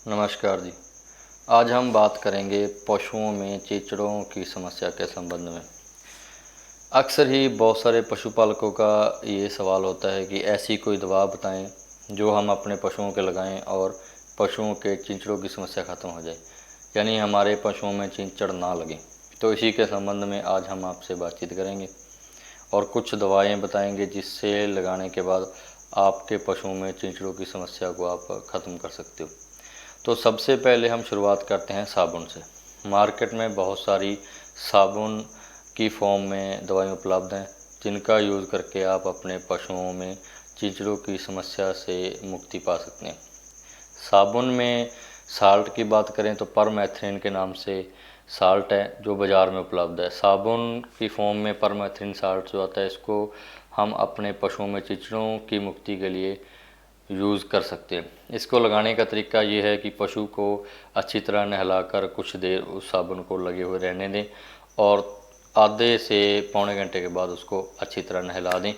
नमस्कार जी। आज हम बात करेंगे पशुओं में चीचड़ों की समस्या के संबंध में। अक्सर ही बहुत सारे पशुपालकों का ये सवाल होता है कि ऐसी कोई दवा बताएं जो हम अपने पशुओं के लगाएं और पशुओं के चीचड़ों की समस्या ख़त्म हो जाए, यानी हमारे पशुओं में चीचड़ ना लगे। तो इसी के संबंध में आज हम आपसे बातचीत करेंगे और कुछ दवाएं बताएंगे जिससे लगाने के बाद आपके पशुओं में चीचड़ों की समस्या को आप ख़त्म कर सकते हो। तो सबसे पहले हम शुरुआत करते हैं साबुन से। मार्केट में बहुत सारी साबुन की फॉर्म में दवाएं उपलब्ध हैं जिनका यूज़ करके आप अपने पशुओं में चीचड़ों की समस्या से मुक्ति पा सकते हैं। साबुन में साल्ट की बात करें तो परमेथ्रिन के नाम से साल्ट है जो बाज़ार में उपलब्ध है। साबुन की फॉर्म में परमेथ्रिन साल्ट जो आता है इसको हम अपने पशुओं में चीचड़ों की मुक्ति के लिए यूज़ कर सकते हैं। इसको लगाने का तरीका ये है कि पशु को अच्छी तरह नहलाकर कुछ देर उस साबुन को लगे हुए रहने दें और आधे से पौने घंटे के बाद उसको अच्छी तरह नहला दें।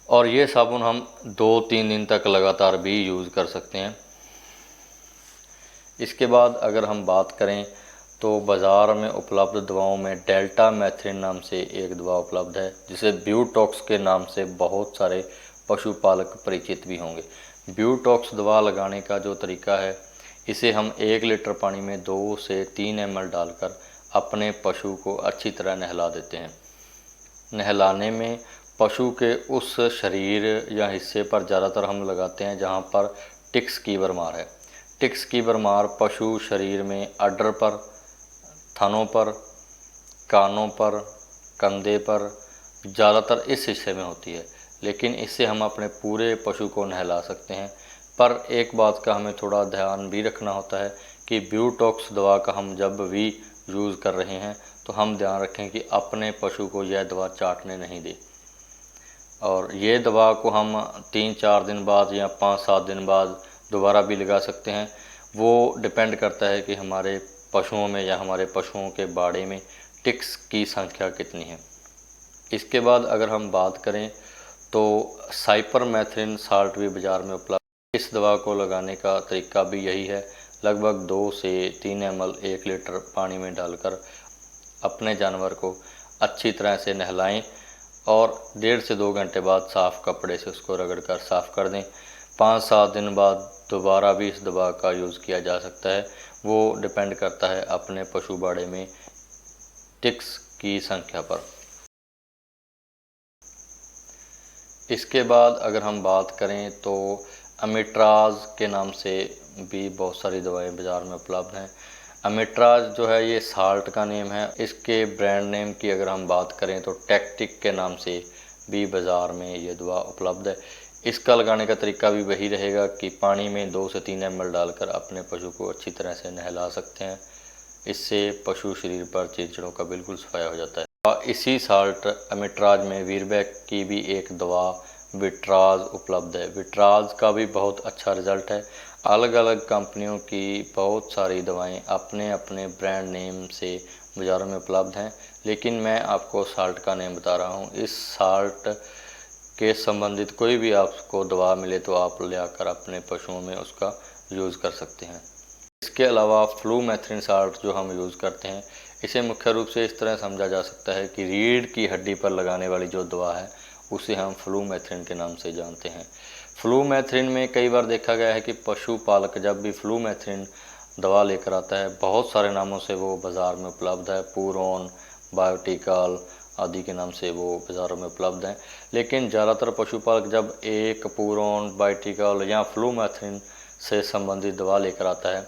और ये साबुन हम 2-3 दिन तक लगातार भी यूज़ कर सकते हैं। इसके बाद अगर हम बात करें तो बाज़ार में उपलब्ध दवाओं में डेल्टा मैथ्रिन नाम से एक दवा उपलब्ध है जिसे ब्यूटॉक्स के नाम से बहुत सारे पशुपालक परिचित भी होंगे। ब्यूटॉक्स दवा लगाने का जो तरीका है, इसे हम 1 लीटर पानी में 2 से 3 ml डालकर अपने पशु को अच्छी तरह नहला देते हैं। नहलाने में पशु के उस शरीर या हिस्से पर ज़्यादातर हम लगाते हैं जहाँ पर टिक्स की भरमार है। टिक्स की भरमार पशु शरीर में अड्डर पर, थनों पर, कानों पर, कंधे पर ज़्यादातर इस हिस्से में होती है, लेकिन इससे हम अपने पूरे पशु को नहला सकते हैं। पर एक बात का हमें थोड़ा ध्यान भी रखना होता है कि ब्यूटॉक्स दवा का हम जब भी यूज़ कर रहे हैं तो हम ध्यान रखें कि अपने पशु को यह दवा चाटने नहीं दें। और ये दवा को हम 3-4 दिन बाद या 5-7 दिन बाद दोबारा भी लगा सकते हैं। वो डिपेंड करता है कि हमारे पशुओं में या हमारे पशुओं के बाड़े में टिक्स की संख्या कितनी है। इसके बाद अगर हम बात करें तो साइपरमेथ्रिन साल्ट भी बाज़ार में उपलब्ध है। इस दवा को लगाने का तरीका भी यही है। लगभग 2 से 3 ml 1 लीटर पानी में डालकर अपने जानवर को अच्छी तरह से नहलाएं और 1.5 से 2 घंटे बाद साफ़ कपड़े से उसको रगड़ कर साफ़ कर दें। 5-7 दिन बाद दोबारा भी इस दवा का यूज़ किया जा सकता है। वो डिपेंड करता है अपने पशु बाड़े में टिक्स की संख्या पर। इसके बाद अगर हम बात करें तो अमिट्राज के नाम से भी बहुत सारी दवाएं बाज़ार में उपलब्ध हैं। अमिट्राज जो है ये साल्ट का नेम है। इसके ब्रांड नेम की अगर हम बात करें तो टैक्टिक के नाम से भी बाज़ार में ये दवा उपलब्ध है। इसका लगाने का तरीका भी वही रहेगा कि पानी में 2 से 3 ml डालकर अपने पशु को अच्छी तरह से नहला सकते हैं। इससे पशु शरीर पर चीचड़ों का बिल्कुल सफाया हो जाता है। इसी साल्ट अमिट्राज में वीरबैक की भी एक दवा विट्राज उपलब्ध है। विट्राज का भी बहुत अच्छा रिज़ल्ट है। अलग अलग कंपनियों की बहुत सारी दवाएं अपने अपने ब्रांड नेम से बाज़ारों में उपलब्ध हैं, लेकिन मैं आपको साल्ट का नेम बता रहा हूं। इस साल्ट के संबंधित कोई भी आपको दवा मिले तो आप ले आकर अपने पशुओं में उसका यूज़ कर सकते हैं। इसके अलावा फ्लूमेथ्रिन साल्ट जो हम यूज़ करते हैं, इसे मुख्य रूप से इस तरह समझा जा सकता है कि रीढ़ की हड्डी पर लगाने वाली जो दवा है उसे हम फ्लूमेथ्रिन के नाम से जानते हैं। फ्लूमेथ्रिन में कई बार देखा गया है कि पशुपालक जब भी फ्लूमेथ्रिन दवा लेकर आता है, बहुत सारे नामों से वो बाज़ार में उपलब्ध है, पूरोन, बायोटिकल आदि के नाम से वो बाज़ारों में उपलब्ध हैं। लेकिन ज़्यादातर पशुपालक जब एक पूरोन, बायोटिकल या फ्लूमेथ्रिन से संबंधित दवा लेकर आता है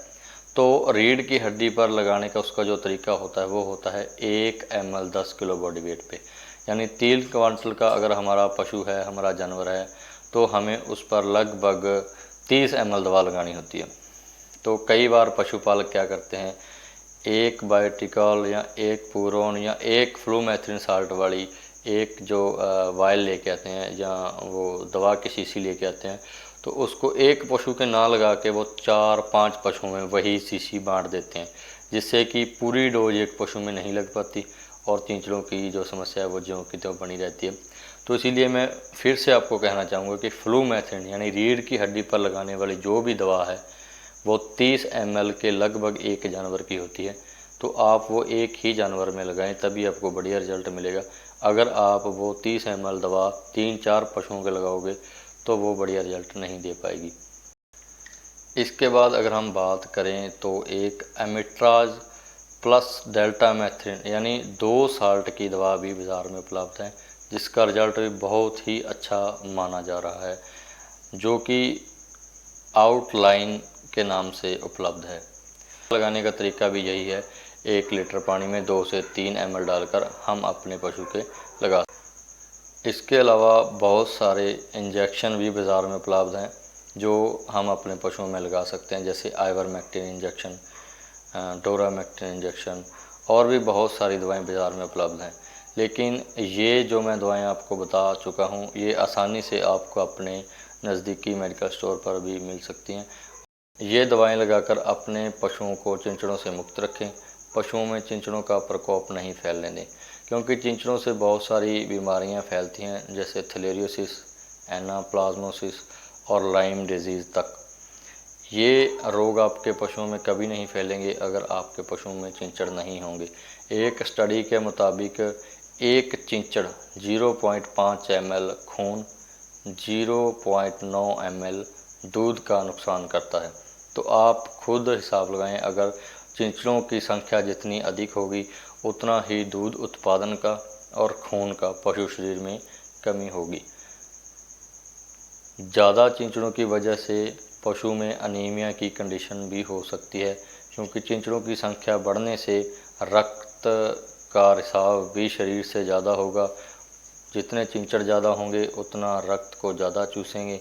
तो रीढ़ की हड्डी पर लगाने का उसका जो तरीका होता है वो होता है 1 ml 10 किलो बॉडी वेट पे, यानी 3 क्वांटल का अगर हमारा पशु है, हमारा जानवर है, तो हमें उस पर लगभग 30 ml दवा लगानी होती है। तो कई बार पशुपालक क्या करते हैं, एक बायोटिकल या एक पूरोन या एक फ्लूमेथ्रिन साल्ट वाली एक जो वायल लेके आते हैं या वो दवा की शीशी लेके आते हैं, तो उसको एक पशु के ना लगा के वो 4-5 पशुओं में वही शीशी बांट देते हैं, जिससे कि पूरी डोज एक पशु में नहीं लग पाती और चींचड़ों की जो समस्या है वो ज्यों की त्यों बनी रहती है। तो इसीलिए मैं फिर से आपको कहना चाहूँगा कि फ्लूमेथ्रिन यानी रीढ़ की हड्डी पर लगाने वाली जो भी दवा है वो 30 ml के लगभग एक जानवर की होती है। तो आप वो एक ही जानवर में लगाएं, तभी आपको बढ़िया रिजल्ट मिलेगा। अगर आप वो 30 ml दवा 3-4 पशुओं के लगाओगे तो वो बढ़िया रिजल्ट नहीं दे पाएगी। इसके बाद अगर हम बात करें तो एक एमिट्राज प्लस डेल्टामेथ्रिन यानी 2 साल्ट की दवा भी बाज़ार में उपलब्ध है, जिसका रिजल्ट भी बहुत ही अच्छा माना जा रहा है, जो कि आउटलाइन के नाम से उपलब्ध है। लगाने का तरीका भी यही है, 1 लीटर पानी में 2 से 3 ml डालकर हम अपने पशु के लगा। इसके अलावा बहुत सारे इंजेक्शन भी बाज़ार में उपलब्ध हैं जो हम अपने पशुओं में लगा सकते हैं, जैसे आइवरमेक्टिन इंजेक्शन, डोरामेक्टिन इंजेक्शन और भी बहुत सारी दवाएं बाज़ार में उपलब्ध हैं। लेकिन ये जो मैं दवाएं आपको बता चुका हूँ, ये आसानी से आपको अपने नज़दीकी मेडिकल स्टोर पर भी मिल सकती हैं। ये दवाएं लगाकर अपने पशुओं को चिंचड़ों से मुक्त रखें। पशुओं में चिंचड़ों का प्रकोप नहीं फैलने दें, क्योंकि चिंचड़ों से बहुत सारी बीमारियां फैलती हैं, जैसे थैलेरियोसिस, एनाप्लाज्मोसिस और लाइम डिजीज़ तक। ये रोग आपके पशुओं में कभी नहीं फैलेंगे अगर आपके पशुओं में चिंचड़ नहीं होंगे। एक स्टडी के मुताबिक एक चिंचड़ 0.5 ml खून, 0.9 ml दूध का नुकसान करता है। तो आप खुद हिसाब लगाएं, अगर चिंचड़ों की संख्या जितनी अधिक होगी उतना ही दूध उत्पादन का और खून का पशु शरीर में कमी होगी। ज़्यादा चिंचड़ों की वजह से पशु में अनीमिया की कंडीशन भी हो सकती है, क्योंकि चिंचड़ों की संख्या बढ़ने से रक्त का रिसाव भी शरीर से ज़्यादा होगा। जितने चिंचड़ ज़्यादा होंगे उतना रक्त को ज़्यादा चूसेंगे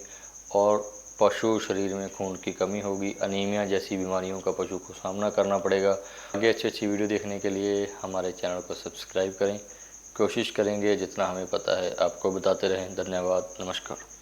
और पशु शरीर में खून की कमी होगी। अनीमिया जैसी बीमारियों का पशु को सामना करना पड़ेगा। आगे अच्छी वीडियो देखने के लिए हमारे चैनल को सब्सक्राइब करें। कोशिश करेंगे जितना हमें पता है आपको बताते रहें। धन्यवाद, नमस्कार।